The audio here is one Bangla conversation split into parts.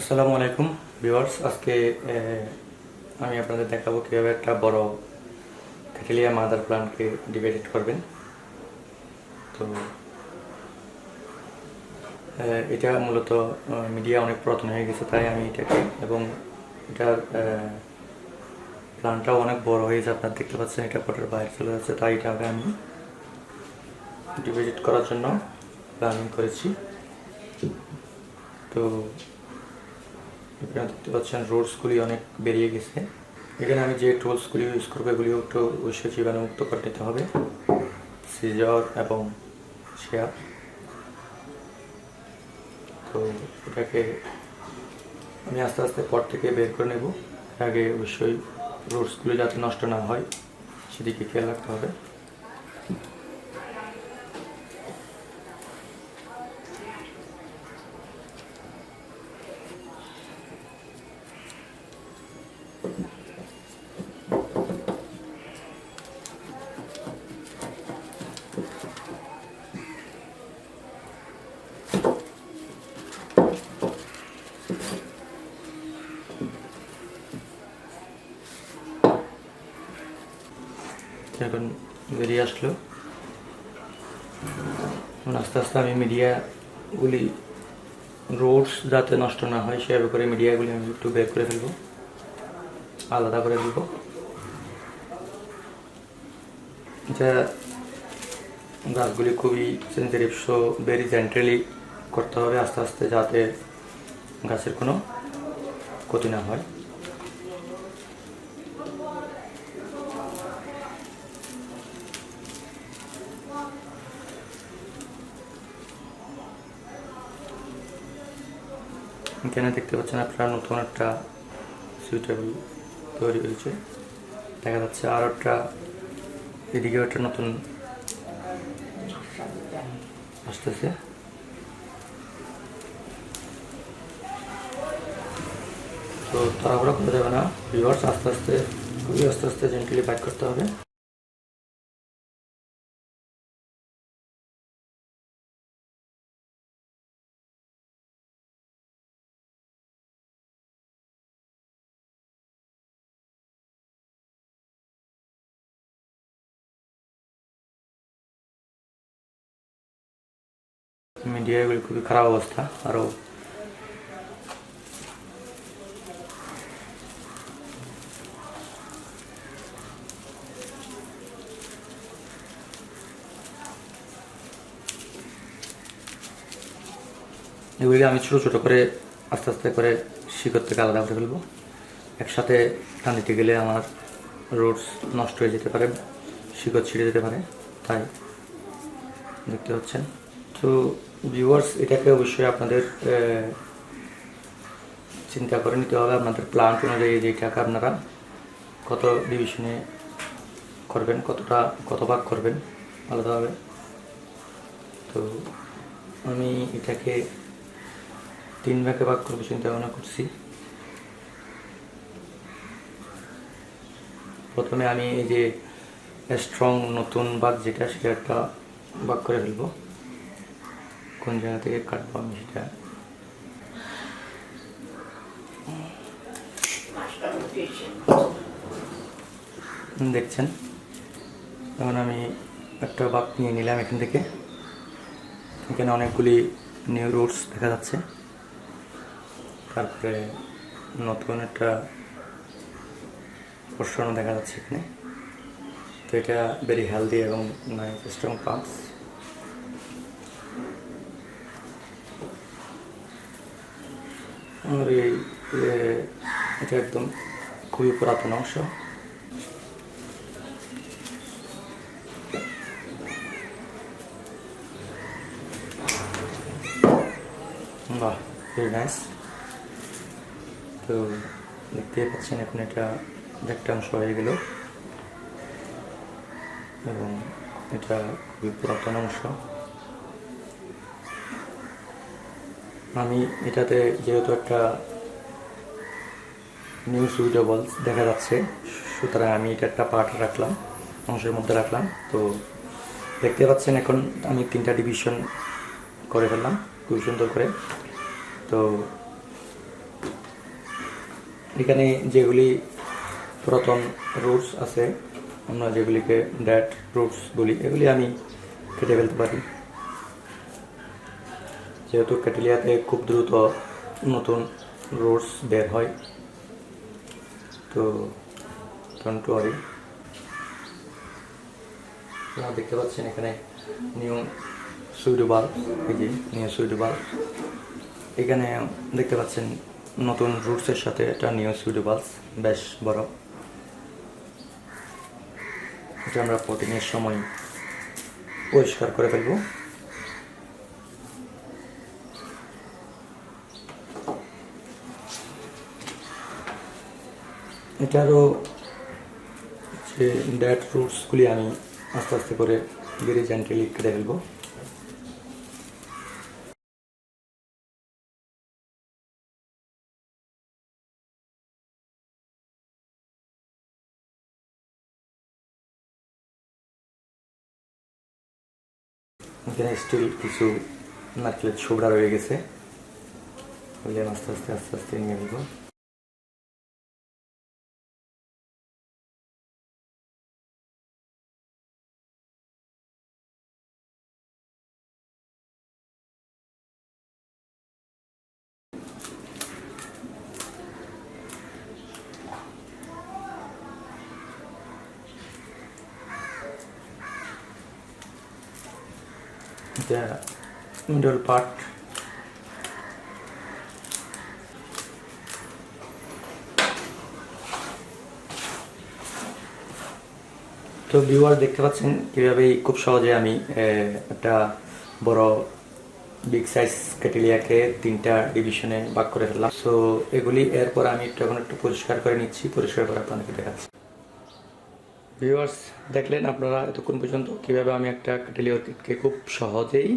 আসসালামু আলাইকুম ভিউয়ার্স। আজকে আমি আপনাদের দেখাবো কীভাবে একটা বড় ক্যাটেলিয়া মাদার প্লান্টকে ডিভাইডেড করবেন। তো এটা মূলত মিডিয়া অনেক পুরাতন হয়ে গেছে, তাই আমি এটাকে এবং এটার প্লান্টটাও অনেক বড় হয়েছে, আপনারা দেখতে পাচ্ছেন এটা পটের বাইরে চলে যাচ্ছে, তাই এটাকে আমি ডিভাইডেড করার জন্য প্ল্যানিং করেছি। তো এখানে দেখতে পাচ্ছেন রুটসগুলি অনেক বেরিয়ে গেছে। এখানে আমি যে টুলসগুলি ইউজ করবো এগুলি একটু অবশ্যই জীবাণুমুক্ত করে নিতে হবে, সিজার এবং শেয়ার। তো এটাকে আমি আস্তে আস্তে পট থেকে বের করে নেব। আগে অবশ্যই রুটসগুলি যাতে নষ্ট না হয় সেদিকে খেয়াল রাখতে হবে। এখন বেরিয়ে আসলো। আস্তে আস্তে আমি মিডিয়াগুলি রুটস যাতে নষ্ট না হয় সেভাবে করে মিডিয়াগুলি আমি একটু বের করে ফেলবো, আলাদা করে দিব। এটা গাছগুলি খুবই সেন্সিটিভ, সো ভেরি জেন্টালি করতে হবে আস্তে আস্তে, যাতে গাছের কোনো ক্ষতি না হয়। এখানে দেখতে পাচ্ছেন আপনারা নতুন একটা সুইটেবল তৈরি হয়েছে, দেখা যাচ্ছে আর একটা এদিকেও একটা নতুন আসতেছে। তো তাড়াহুড়া করা যাবে না ভিউয়ার্স, আস্তে আস্তে খুবই আস্তে আস্তে জেন্টলি বাইট করতে হবে। মিডিয়াগুলি খুবই খারাপ অবস্থা, আরও এগুলিকে আমি ছোটো ছোটো করে আস্তে আস্তে করে শিকড় থেকে আলাদা করে ফেলবো। একসাথে টান দিতে গেলে আমার রুটস নষ্ট হয়ে যেতে পারে, শিকড় ছিঁড়ে যেতে পারে, তাই দেখতে পাচ্ছেন। তো ভিউয়ার্স, এটাকে অবশ্যই আপনাদের চিন্তা করে নিতে হবে আপনাদের প্লান্ট অনুযায়ী, যেটাকে আপনারা কত ডিভিশনে করবেন, কত ভাগ করবেন আলাদাভাবে। তো আমি এটাকে 3 ভাগে ভাগ করবো চিন্তা ভাবনা করছি। প্রথমে আমি এই যে স্ট্রং নতুন ভাগ যেটা, সেটা একটা ভাগ করে ফেলবো। কোন জায়গা থেকে কাটবো আমি সেটা দেখছেন। এখন আমি একটা ভাগ নিয়ে নিলাম এখান থেকে। এখানে অনেকগুলি নিউ রুটস দেখা যাচ্ছে, তারপরে নতুন একটা পোর্শন দেখা যাচ্ছে এখানে। তো এটা ভেরি হেলদি এবং নাইস স্ট্রং পাম্পস। আর এটা একদম খুবই পুরাতন অংশ। বাহ, ভেরি নাইস। তো দেখতে পাচ্ছেন এখন এটা একটা অংশ হয়ে গেল এবং এটা খুবই পুরাতন অংশ। আমি এটাতে যেহেতু একটা নিউ সুইটেবলস দেখা যাচ্ছে, সুতরাং আমি এটা একটা পার্ট রাখলাম, অংশের মধ্যে রাখলাম। তো দেখতে পাচ্ছেন এখন আমি 3টা ডিভিশন করে ফেললাম খুব সুন্দর করে। তো এখানে যেগুলি পুরাতন রুটস আছে, আমরা যেগুলিকে ডেড রুটস বলি, এগুলি আমি কেটে ফেলতে পারি, যেহেতু ক্যাটেলিয়াতে খুব দ্রুত নতুন রুটস বের হয়। তো ডোন্ট ওয়ারি। আপনারা দেখতে পাচ্ছেন এখানে নিউ সুইডোবাল্ব, এই যে নিউ সুইডোবাল্ব, এখানে দেখতে পাচ্ছেন নতুন রুটসের সাথে একটা নিউ সুইডোবাল্ব বেশ বড়। এটা আমরা পটিংয়ের সময় পরিষ্কার করে ফেলব। এটারও যে ডেড রুটসগুলি আমি আস্তে আস্তে করে ধীরে জেন্টলি কেটে ফেলবো। এখানে স্টিল কিছু নারকেলের ছোবড়া রয়ে গেছে, ওগুলি আস্তে আস্তে আস্তে আস্তে নিয়ে নেব। এটা মিডল পার্ট। তো ভিউয়ার দেখতে পাচ্ছেন কীভাবে খুব সহজে আমি একটা বড় বিগ সাইজ ক্যাটেলিয়াকে 3টা ডিভিশনে ভাগ করে ফেললাম। সো এগুলি এরপর আমি এখন একটু পরিষ্কার করে নিচ্ছি, পরিষ্কার করে আপনাদেরকে দেখাচ্ছি। ভিউয়ার্স দেখলেন আপনারা এতক্ষণ পর্যন্ত কীভাবে আমি একটা ক্যাটেলিয়া অর্কিডকে খুব সহজেই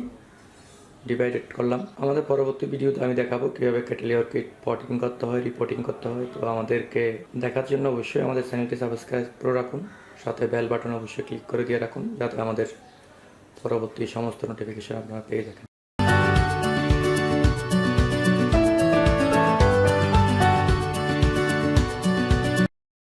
ডিভাইডেড করলাম। আমাদের পরবর্তী ভিডিওতে আমি দেখাবো কীভাবে ক্যাটেলিয়া অর্কিড পটিং করতে হয়, রিপোর্টিং করতে হয়। তো আমাদেরকে দেখার জন্য অবশ্যই আমাদের চ্যানেলটি সাবস্ক্রাইব করে রাখুন, সাথে বেল বাটন অবশ্যই ক্লিক করে দিয়ে রাখুন, যাতে আমাদের পরবর্তী সমস্ত নোটিফিকেশন আপনারা পেয়ে থাকেন।